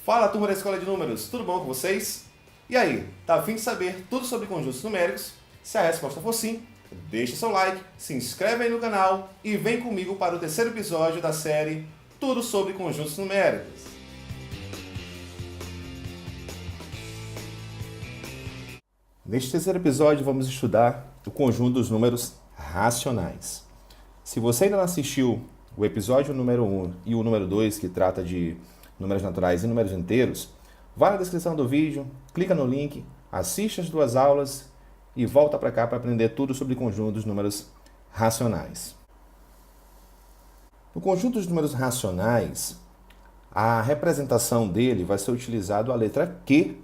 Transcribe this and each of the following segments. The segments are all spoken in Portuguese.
Fala, turma da Escola de Números, tudo bom com vocês? E aí, tá a fim de saber tudo sobre conjuntos numéricos? Se a resposta for sim, deixa seu like, se inscreve aí no canal e vem comigo para o terceiro episódio da série Tudo sobre Conjuntos Numéricos. Neste terceiro episódio vamos estudar o conjunto dos números racionais. Se você ainda não assistiu o episódio número 1 e o número 2, que trata de números naturais e números inteiros, vá na descrição do vídeo, clica no link, assiste as duas aulas e volta para cá para aprender tudo sobre o conjunto dos números racionais. No conjunto dos números racionais, a representação dele vai ser utilizado a letra Q,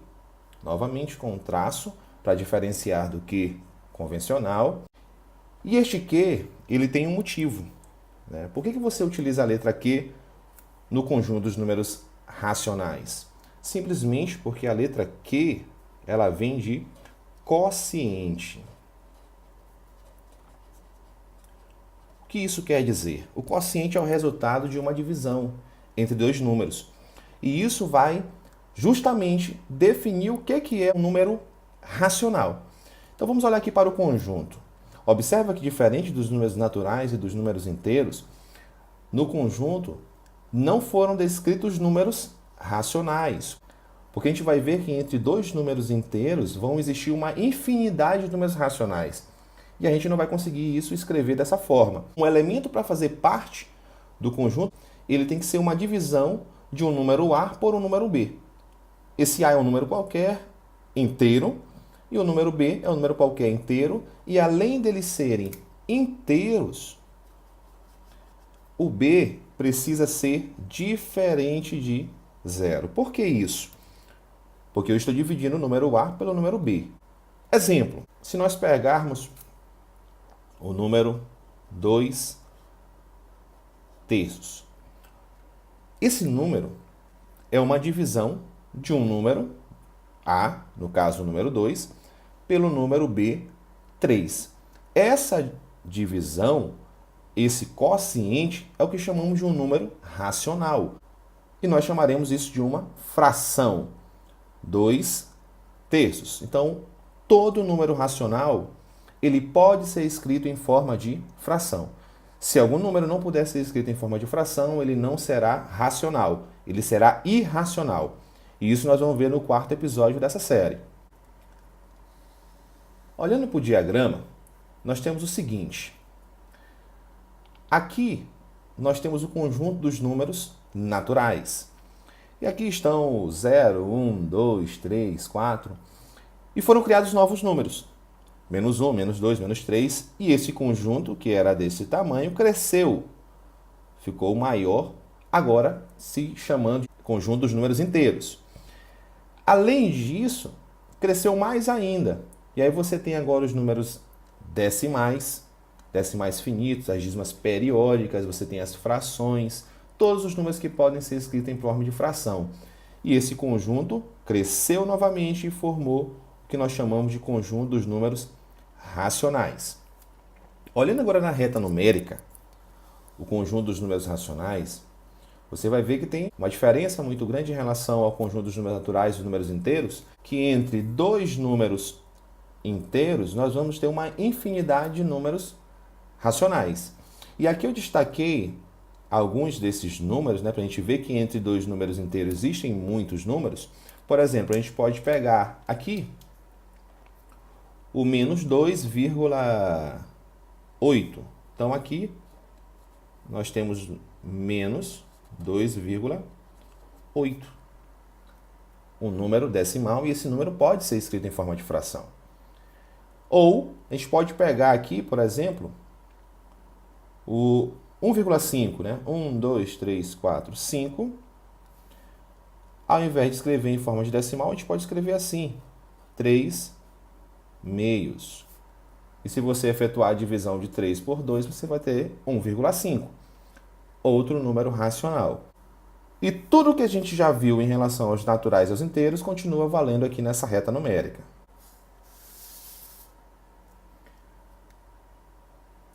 novamente com um traço, para diferenciar do Q convencional. E este Q, ele tem um motivo. Por que você utiliza a letra Q no conjunto dos números racionais? Simplesmente porque a letra Q, ela vem de quociente. O que isso quer dizer? O quociente é o resultado de uma divisão entre dois números. E isso vai justamente definir o que é um número racional. Então vamos olhar aqui para o conjunto. Observa que, diferente dos números naturais e dos números inteiros, no conjunto não foram descritos números racionais. Porque a gente vai ver que entre dois números inteiros vão existir uma infinidade de números racionais. E a gente não vai conseguir isso escrever dessa forma. Um elemento para fazer parte do conjunto, ele tem que ser uma divisão de um número A por um número B. Esse A é um número qualquer, inteiro, e o número B é um número qualquer inteiro, e além deles serem inteiros, o B precisa ser diferente de zero. Por que isso? Porque eu estou dividindo o número A pelo número B. Exemplo, se nós pegarmos o número 2 terços. Esse número é uma divisão de um número A, no caso o número 2, pelo número B, 3. Essa divisão, esse quociente, é o que chamamos de um número racional. E nós chamaremos isso de uma fração. 2 terços. Então, todo número racional, ele pode ser escrito em forma de fração. Se algum número não puder ser escrito em forma de fração, ele não será racional. Ele será irracional. E isso nós vamos ver no quarto episódio dessa série. Olhando para o diagrama, nós temos o seguinte. Aqui, nós temos o conjunto dos números naturais. E aqui estão o 0, 1, 2, 3, 4. E foram criados novos números. Menos 1, menos 2, menos 3. E esse conjunto, que era desse tamanho, cresceu. Ficou maior, agora se chamando de conjunto dos números inteiros. Além disso, cresceu mais ainda. E aí você tem agora os números decimais finitos, as dízimas periódicas, você tem as frações, todos os números que podem ser escritos em forma de fração. E esse conjunto cresceu novamente e formou o que nós chamamos de conjunto dos números racionais. Olhando agora na reta numérica, o conjunto dos números racionais, você vai ver que tem uma diferença muito grande em relação ao conjunto dos números naturais e dos números inteiros, que entre dois números inteiros, nós vamos ter uma infinidade de números racionais. E aqui eu destaquei alguns desses números, para a gente ver que entre dois números inteiros existem muitos números. Por exemplo, a gente pode pegar aqui o menos 2,8. Então aqui nós temos menos 2,8. Um número decimal, e esse número pode ser escrito em forma de fração. Ou a gente pode pegar aqui, por exemplo, o 1,5, 1, 2, 3, 4, 5. Ao invés de escrever em forma de decimal, a gente pode escrever assim, 3 meios. E se você efetuar a divisão de 3 por 2, você vai ter 1,5. Outro número racional. E tudo que a gente já viu em relação aos naturais e aos inteiros continua valendo aqui nessa reta numérica.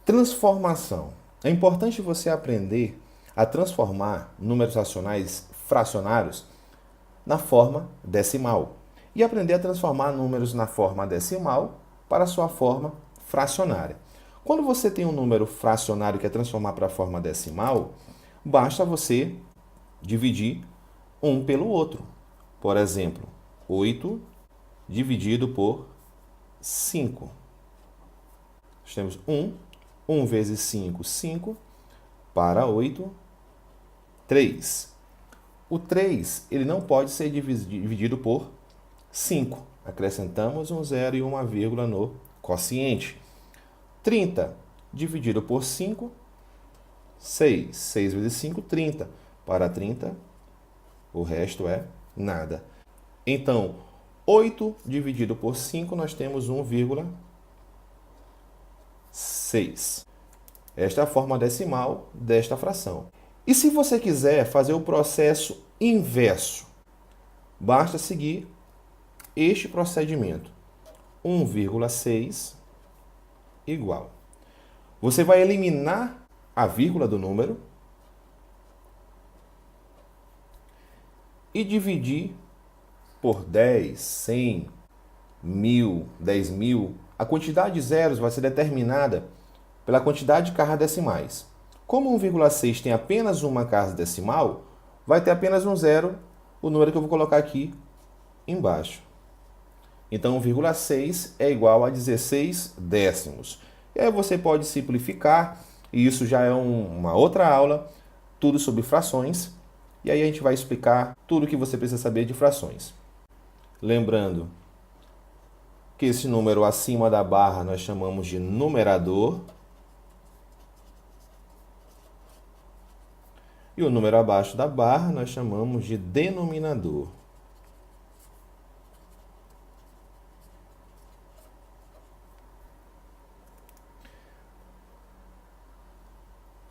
Transformação. É importante você aprender a transformar números racionais fracionários na forma decimal e aprender a transformar números na forma decimal para a sua forma fracionária. Quando você tem um número fracionário que quer transformar para a forma decimal, basta você dividir um pelo outro. Por exemplo, 8 dividido por 5. Nós temos 1 vezes 5, 5, para 8, 3. O 3 ele não pode ser dividido por 5. Acrescentamos um zero e uma vírgula no quociente. 30 dividido por 5, 6. 6 vezes 5, 30. Para 30, o resto é nada. Então, 8 dividido por 5, nós temos 1,6. Esta é a forma decimal desta fração. E se você quiser fazer o processo inverso, basta seguir este procedimento. 1,6 igual. Você vai eliminar a vírgula do número e dividir por 10, 100, 1000, 10.000. A quantidade de zeros vai ser determinada pela quantidade de casas decimais. Como 1,6 tem apenas uma casa decimal, vai ter apenas um zero, o número que eu vou colocar aqui embaixo. Então, 1,6 é igual a 16 décimos. E aí você pode simplificar, e isso já é uma outra aula, tudo sobre frações. E aí a gente vai explicar tudo o que você precisa saber de frações. Lembrando que esse número acima da barra nós chamamos de numerador. E o número abaixo da barra nós chamamos de denominador.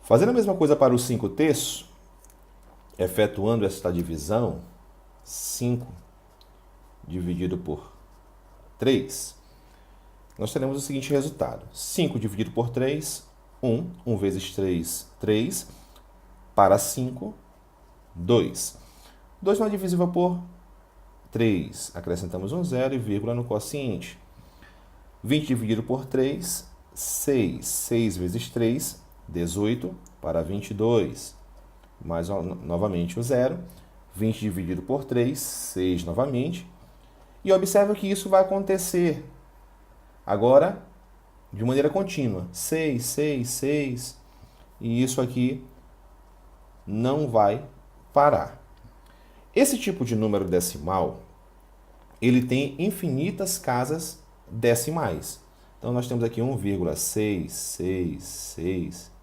Fazendo a mesma coisa para os 5/3, efetuando esta divisão, 5 dividido por 3, nós teremos o seguinte resultado. 5 dividido por 3, 1. 1 vezes 3, 3. Para 5, 2. 2 não é divisível por 3. Acrescentamos um zero e vírgula no quociente. 20 dividido por 3, 6. 6 vezes 3, 18. Para 22. Mais novamente o zero. 20 dividido por 3, 6 novamente. E observe que isso vai acontecer agora de maneira contínua. 6, 6, 6. E isso aqui não vai parar. Esse tipo de número decimal, ele tem infinitas casas decimais. Então, nós temos aqui 1,666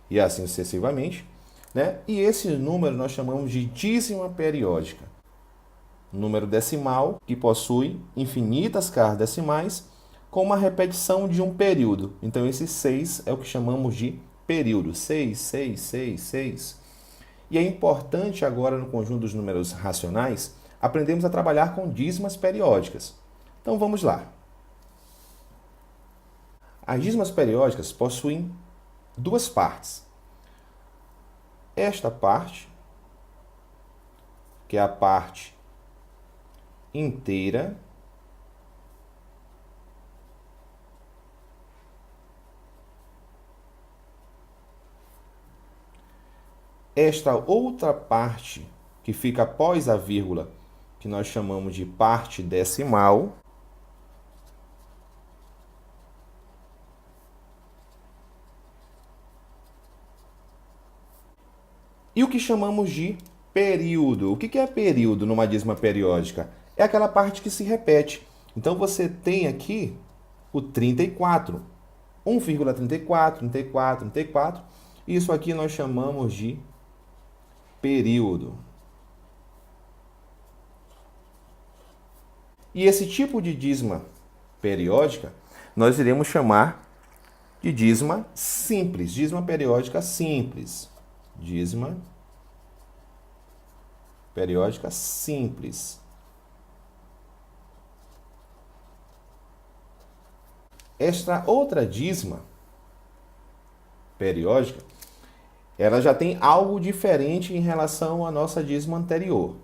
e assim sucessivamente, né? E esse número nós chamamos de dízima periódica. Número decimal que possui infinitas casas decimais com uma repetição de um período. Então, esse 6 é o que chamamos de período. 6, 6, 6, 6. E é importante agora, no conjunto dos números racionais, aprendermos a trabalhar com dízimas periódicas. Então, vamos lá. As dízimas periódicas possuem duas partes. Esta parte, que é a parte inteira, esta outra parte que fica após a vírgula, que nós chamamos de parte decimal, e o que chamamos de período. O que é período numa dízima periódica? É aquela parte que se repete. Então, você tem aqui o 34. 1,34, 34, 34. Isso aqui nós chamamos de período. E esse tipo de dízima periódica nós iremos chamar de dízima simples, dízima periódica simples. Dízima periódica simples. Esta outra dízima periódica, ela já tem algo diferente em relação à nossa dízima anterior.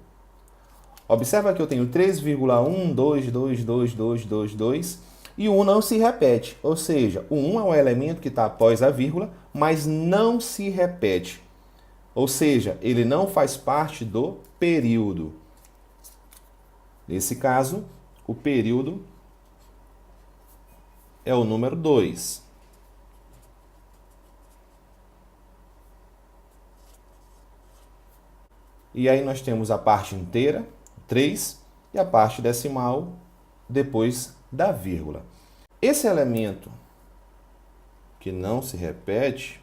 Observa que eu tenho 3,1222222 e o 1 não se repete. Ou seja, o 1 é um elemento que está após a vírgula, mas não se repete. Ou seja, ele não faz parte do período. Nesse caso, o período é o número 2. E aí nós temos a parte inteira, 3, e a parte decimal depois da vírgula. Esse elemento que não se repete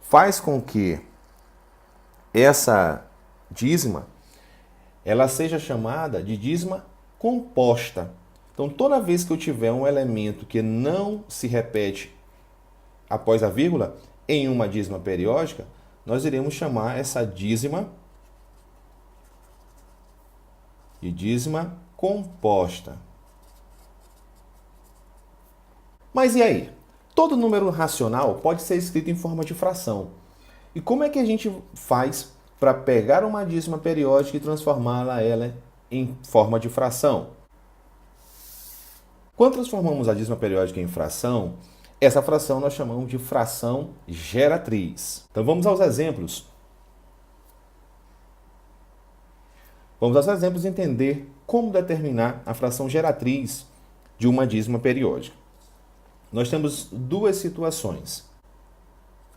faz com que essa dízima ela seja chamada de dízima composta. Então, toda vez que eu tiver um elemento que não se repete após a vírgula em uma dízima periódica, nós iremos chamar essa dízima de dízima composta. Mas e aí? Todo número racional pode ser escrito em forma de fração. E como é que a gente faz para pegar uma dízima periódica e transformá-la em forma de fração? Quando transformamos a dízima periódica em fração, essa fração nós chamamos de fração geratriz. Então vamos aos exemplos. Vamos aos exemplos entender como determinar a fração geratriz de uma dízima periódica. Nós temos duas situações.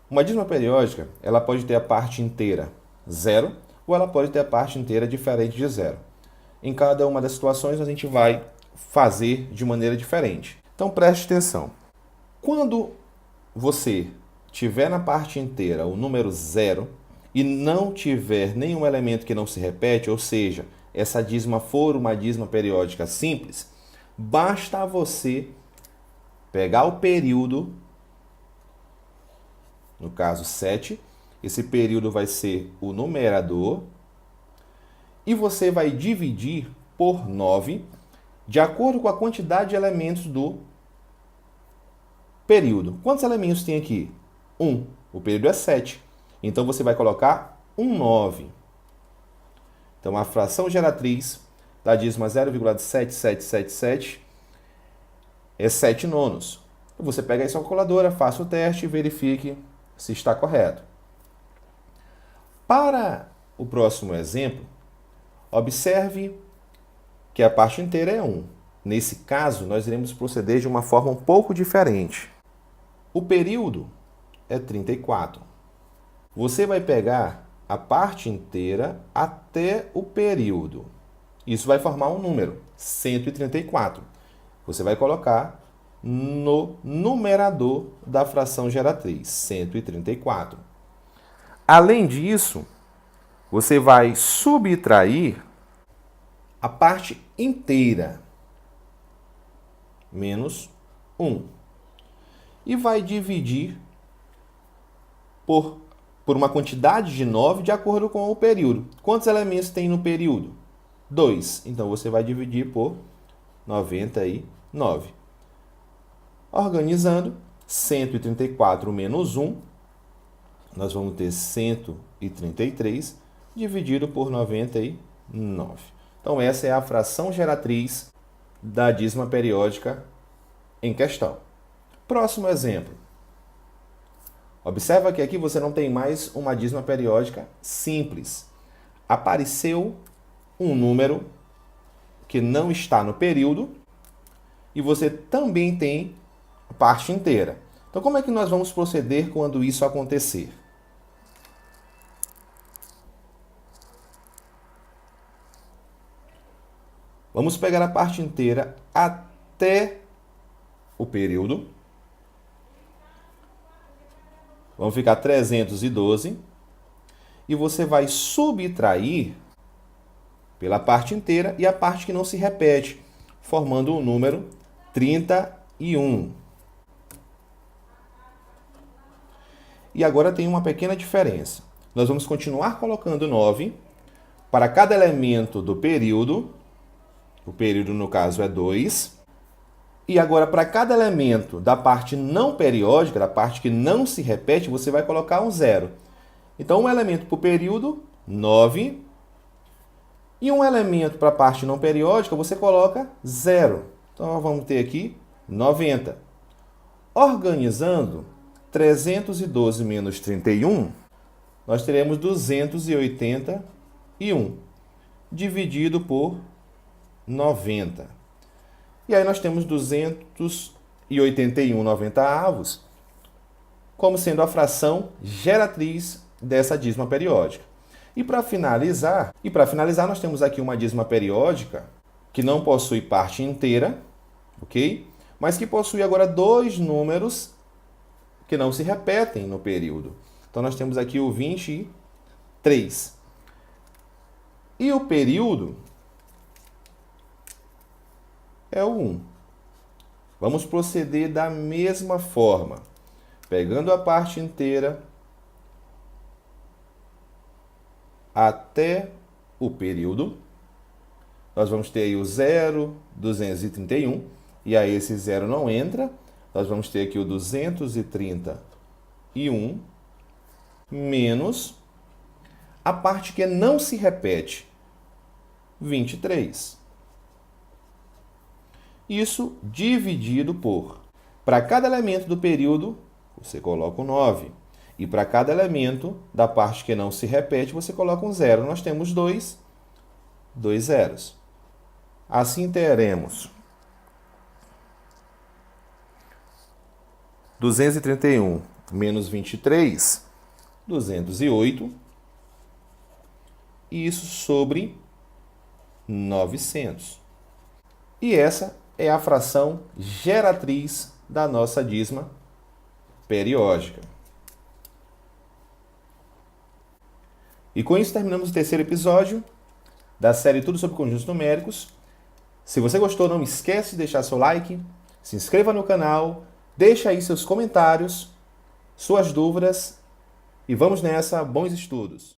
Uma dízima periódica, ela pode ter a parte inteira 0 ou ela pode ter a parte inteira diferente de 0. Em cada uma das situações a gente vai fazer de maneira diferente. Então preste atenção. Quando você tiver na parte inteira o número 0 e não tiver nenhum elemento que não se repete, ou seja, essa dízima for uma dízima periódica simples, basta você pegar o período, no caso 7, esse período vai ser o numerador, e você vai dividir por 9, de acordo com a quantidade de elementos do período. Quantos elementos tem aqui? 1. O período é 7. Então, você vai colocar um 9. Então, a fração geratriz da dízima 0,7777 é 7 nonos. Você pega aí sua calculadora, faça o teste e verifique se está correto. Para o próximo exemplo, observe que a parte inteira é 1. Nesse caso, nós iremos proceder de uma forma um pouco diferente. O período é 34. Você vai pegar a parte inteira até o período. Isso vai formar um número, 134. Você vai colocar no numerador da fração geratriz, 134. Além disso, você vai subtrair a parte inteira, menos 1. E vai dividir por uma quantidade de 9 de acordo com o período. Quantos elementos tem no período? 2. Então, você vai dividir por 99. Organizando, 134 menos 1, nós vamos ter 133 dividido por 99. Então, essa é a fração geratriz da dízima periódica em questão. Próximo exemplo. Observa que aqui você não tem mais uma dízima periódica simples. Apareceu um número que não está no período e você também tem a parte inteira. Então, como é que nós vamos proceder quando isso acontecer? Vamos pegar a parte inteira até o período. Vamos ficar 312. E você vai subtrair pela parte inteira e a parte que não se repete, formando o número 31. E agora tem uma pequena diferença. Nós vamos continuar colocando 9 para cada elemento do período. O período, no caso, é 2. E agora, para cada elemento da parte não periódica, da parte que não se repete, você vai colocar um 0. Então, um elemento por período, 9. E um elemento para a parte não periódica, você coloca 0. Então, nós vamos ter aqui 90. Organizando, 312 menos 31, nós teremos 281, dividido por 90. E aí nós temos 281 90avos como sendo a fração geratriz dessa dízima periódica. E para finalizar, nós temos aqui uma dízima periódica que não possui parte inteira, ok? Mas que possui agora dois números que não se repetem no período. Então, nós temos aqui o 23. E o período é o 1. Vamos proceder da mesma forma, pegando a parte inteira até o período. Nós vamos ter aí o 0, 231, e aí esse 0 não entra. Nós vamos ter aqui o 231 menos a parte que não se repete, 23. Isso dividido por. Para cada elemento do período, você coloca um 9. E para cada elemento da parte que não se repete, você coloca um 0. Nós temos dois zeros. Assim teremos 231 menos 23, 208. E isso sobre 900. E essa é a fração geratriz da nossa dízima periódica. E com isso terminamos o terceiro episódio da série Tudo sobre Conjuntos Numéricos. Se você gostou, não esquece de deixar seu like, se inscreva no canal, deixa aí seus comentários, suas dúvidas e vamos nessa, bons estudos!